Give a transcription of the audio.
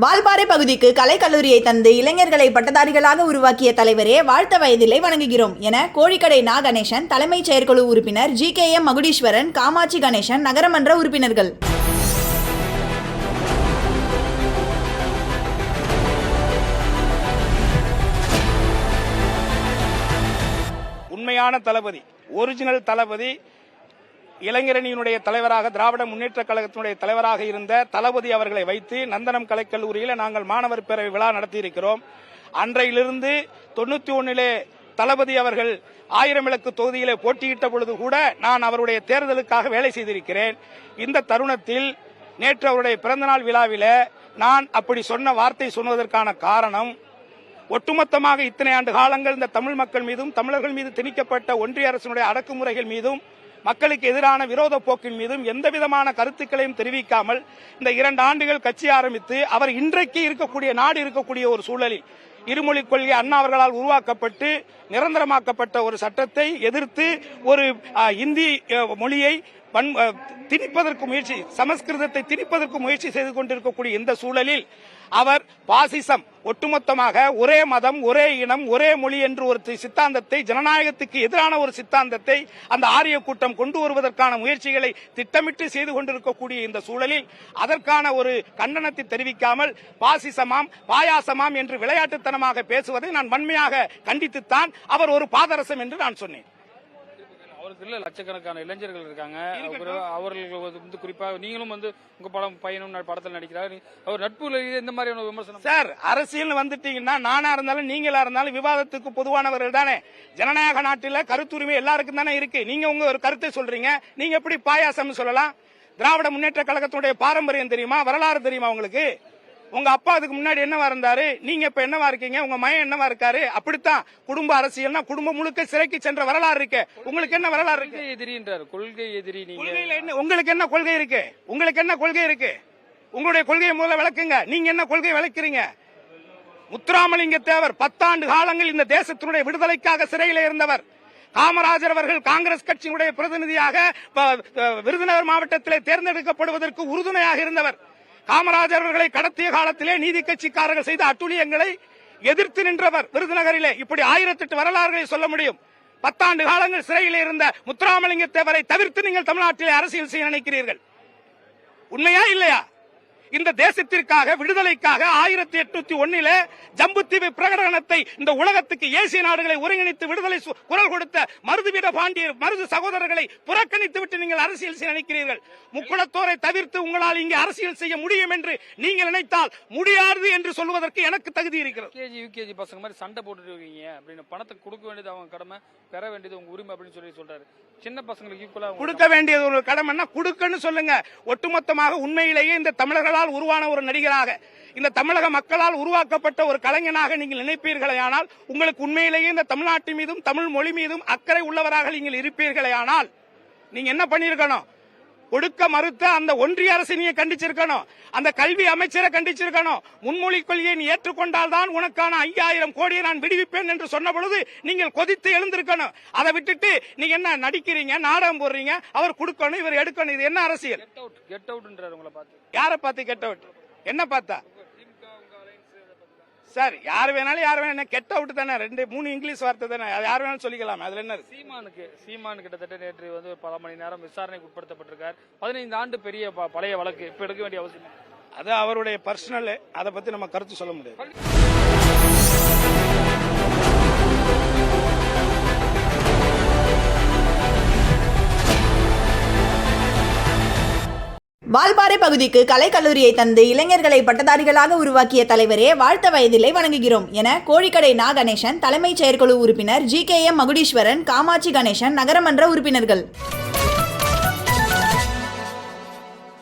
வால்பாறை பகுதிக்கு கலைக்கல்லூரியை தந்து இளைஞர்களை பட்டதாரிகளாக உருவாக்கிய தலைவரே வாழ்த்த வயதில்லை வணங்குகிறோம் என கோழிக்கடை நா கணேசன், தலைமைச் செயற்குழு உறுப்பினர் GKM மகுடீஸ்வரன், காமாட்சி கணேசன், நகரமன்ற உறுப்பினர்கள். உண்மையான தளபதி, ஒரிஜினல் தளபதி, இளைஞரணியினுடைய தலைவராக, திராவிட முன்னேற்ற கழகத்தினுடைய தலைவராக இருந்த தளபதி அவர்களை வைத்து நந்தனம் கலைக்கல்லூரியில் நாங்கள் மாணவர் பேரவை விழா நடத்தியிருக்கிறோம். அன்றையிலிருந்து 91 தளபதி அவர்கள் 1000 விளக்கு தொகுதியிலே போட்டியிட்ட பொழுது கூட நான் அவருடைய தேர்தலுக்காக வேலை செய்திருக்கிறேன். இந்த தருணத்தில் நேற்று அவருடைய பிறந்தநாள் விழாவில் நான் அப்படி சொன்ன வார்த்தை சொன்னதற்கான காரணம், ஒட்டுமொத்தமாக இத்தனை ஆண்டு காலங்கள் இந்த தமிழ் மக்கள் மீதும் தமிழர்கள் மீது திணிக்கப்பட்ட ஒன்றிய அரசினுடைய அடக்குமுறைகள் மீதும் மக்களுக்கு எதிரான விரோத போக்கின் மீதும் எந்த விதமான கருத்துக்களையும் தெரிவிக்காமல் இந்த 2 ஆண்டுகள் கட்சி ஆரம்பித்து அவர் இன்றைக்கு இருக்கக்கூடிய நாடு இருக்கக்கூடிய ஒரு சூழலில் இருமொழிக் கொள்கை அண்ணா அவர்களால் உருவாக்கப்பட்டு நிரந்தரமாக்கப்பட்ட ஒரு சட்டத்தை எதிர்த்து ஒரு இந்தி மொழியை திணிப்பதற்கு முயற்சி, சமஸ்கிருதத்தை திணிப்பதற்கு முயற்சி செய்து கொண்டிருக்கக்கூடிய இந்த சூழலில் அவர் பாசிசம், ஒட்டுமொத்தமாக ஒரே மதம், ஒரே இனம், ஒரே மொழி என்று ஒரு சித்தாந்தத்தை, ஜனநாயகத்துக்கு எதிரான ஒரு சித்தாந்தத்தை அந்த ஆரிய கூட்டம் கொண்டு வருவதற்கான முயற்சிகளை திட்டமிட்டு செய்து கொண்டிருக்கக்கூடிய இந்த சூழலில் அதற்கான ஒரு கண்டனத்தை தெரிவிக்காமல் பாசிசமாம் பாயாசமாம் என்று விளையாட்டுத்தனமாக பேசுவதை நான் வன்மையாக கண்டித்துத்தான் அவர் ஒரு பாதரசம் என்று நான் சொன்னேன். அவருக்கு லட்சக்கணக்கான இளைஞர்கள் இருக்காங்க. அவர்கள் குறிப்பாக நீங்களும் உங்க பையனும் படத்தில் நடிக்கிறார். அவர் நட்புல இந்த மாதிரியான விமர்சனம் சார், அரசியல் வந்துட்டீங்கன்னா நானா இருந்தாலும் நீங்களா இருந்தாலும் விவாதத்துக்கு பொதுவானவர்கள் தானே. ஜனநாயக நாட்டில் கருத்துரிமை எல்லாருக்கும் தானே இருக்கு. நீங்க உங்க ஒரு கருத்தை சொல்றீங்க, நீங்க எப்படி பாயாசம் சொல்லலாம்? திராவிட முன்னேற்ற கழகத்தினுடைய பாரம்பரியம் தெரியுமா, வரலாறு தெரியுமா உங்களுக்கு? உங்க அப்பா அதுக்கு முன்னாடி என்னவா இருந்தாரு, நீங்க இப்ப என்னவா இருக்கீங்க, உங்க மகன் என்னவா இருக்காரு? அப்படித்தான் குடும்ப அரசியல்னா குடும்பம் முழுக்க சிறைக்கு சென்ற வரலாறு இருக்கு. உங்களுக்கு என்ன வரலாறு இருக்கு? எதிரின்றார், கொள்கை எதிரி. உங்களுக்கு என்ன கொள்கை இருக்கு? உங்களுக்கு என்ன கொள்கை இருக்கு? உங்களுடைய கொள்கையை முதல்ல விளக்குங்க. நீங்க என்ன கொள்கை விளக்குறீங்க? முத்துராமலிங்க தேவர் 10 ஆண்டு காலங்கள் இந்த தேசத்தினுடைய விடுதலைக்காக சிறையில் இருந்தவர். காமராஜர் அவர்கள் காங்கிரஸ் கட்சியினுடைய பிரதிநிதியாக விருதுநகர் மாவட்டத்திலே தேர்ந்தெடுக்கப்படுவதற்கு உறுதுணையாக இருந்தவர். காமராஜர் அவர்களை கடத்திய காலத்திலே நீதி கட்சிக்காரர்கள் செய்த அட்டுழியங்களை எதிர்த்து நின்றவர் விருதுநகரிலே. இப்படி 1008 வரலாறுகளை சொல்ல முடியும். 10 ஆண்டு காலங்கள் சிறையில் இருந்த முத்துராமலிங்க தேவரை தவிர்த்து நீங்கள் தமிழ்நாட்டிலே அரசியல் செய்ய நினைக்கிறீர்கள். உண்மையா இல்லையா? இந்த தேசத்திற்காக, விடுதலைக்காக 1801 ஜம்புத்தீவு பிரகடனத்தை இந்த உலகத்துக்கு ஏசிய நாடுகளை ஒருங்கிணைத்து விடுதலை குரல் கொடுத்த மருதுவீட பாண்டிய மருது சகோதரர்களை புறக்கணித்து விட்டு நீங்கள் அரசியல் செய்ய நினைக்கிறீர்கள். முக்குளத்தோரை தவிர்த்து உங்களால் இங்கே அரசியல் செய்ய முடியும் என்று நீங்கள் நினைத்தால் முடியாது என்று சொல்வதற்கு எனக்கு தகுதி இருக்கிறது. யூகேஜி பசங்க மாதிரி சண்டை போட்டுட்டு இருக்கீங்க அப்படின்னு, பணத்தை கொடுக்க வேண்டியது அவங்க கடமை, பெற வேண்டியது உங்க உரிமை அப்படின்னு சொல்றாரு. சின்ன பசங்களுக்கு ஈக்குவலா கொடுக்க வேண்டியது ஒரு கடமைன்னா கொடுக்கன்னு சொல்லுங்க. ஒட்டுமொத்தமாக உண்மையிலேயே இந்த தமிழர்களால் உருவான ஒரு நடிகராக, இந்த தமிழக மக்களால் உருவாக்கப்பட்ட ஒரு கலைஞனாக நீங்கள் நினைப்பீர்களே ஆனால், உங்களுக்கு உண்மையிலேயே இந்த தமிழ்நாட்டு மீதும் தமிழ் மொழி மீதும் அக்கறை உள்ளவராக நீங்கள் இருப்பீர்களே ஆனால், நீங்க என்ன பண்ணிருக்கணும்? கொடுக்க மறுத்த அந்த ஒன்றிய அரசை நீங்க கண்டிச்சிருக்கணும். அந்த கல்வி அமைச்சரை கண்டிச்சிருக்கணும். முன்மொழி கொள்கையை நீ ஏற்றுக்கொண்டால் தான் உனக்கான 5000 கோடியை நான் விடுவிப்பேன் என்று சொன்ன பொழுது நீங்கள் கொதித்து எழுந்திருக்கணும். அதை விட்டுட்டு நீங்க என்ன நடிக்கிறீங்க, நாடகம் போடுறீங்க, அவர் கொடுக்கணும், இவர் எடுக்கணும். இது என்ன அரசியல்? கெட் அவுட்ன்றாரு. உங்களை பார்த்து யாரை பார்த்து கெட் அவுட்? என்ன பார்த்தா சார்? யார் வேணாலும் கெட் அவுட் தானே, 2-3 இங்கிலீஷ் வார்த்தை தானே, யார் வேணாலும் சொல்லிக்கலாம். அதுல என்ன? சீமான் கிட்டத்தட்ட நேற்று பல மணி நேரம் விசாரணைக்கு உட்படுத்தப்பட்டிருக்கார். 15 ஆண்டு பெரிய பழைய வழக்கு, இப்ப எடுக்க வேண்டிய அவசியம் அது அவருடைய பர்சனல். அதை பத்தி நம்ம கருத்து சொல்ல முடியாது. வால்பாறை பகுதிக்கு கலைக்கல்லூரியை தந்து இளைஞர்களை பட்டதாரிகளாக உருவாக்கிய தலைவரே வாழ்த்த வயதில்லை வணங்குகிறோம் என கோழிக்கடை நா கணேசன், தலைமைச் செயற்குழு உறுப்பினர் GKM மகுடீஸ்வரன், காமாட்சி கணேசன், நகரமன்ற உறுப்பினர்கள்.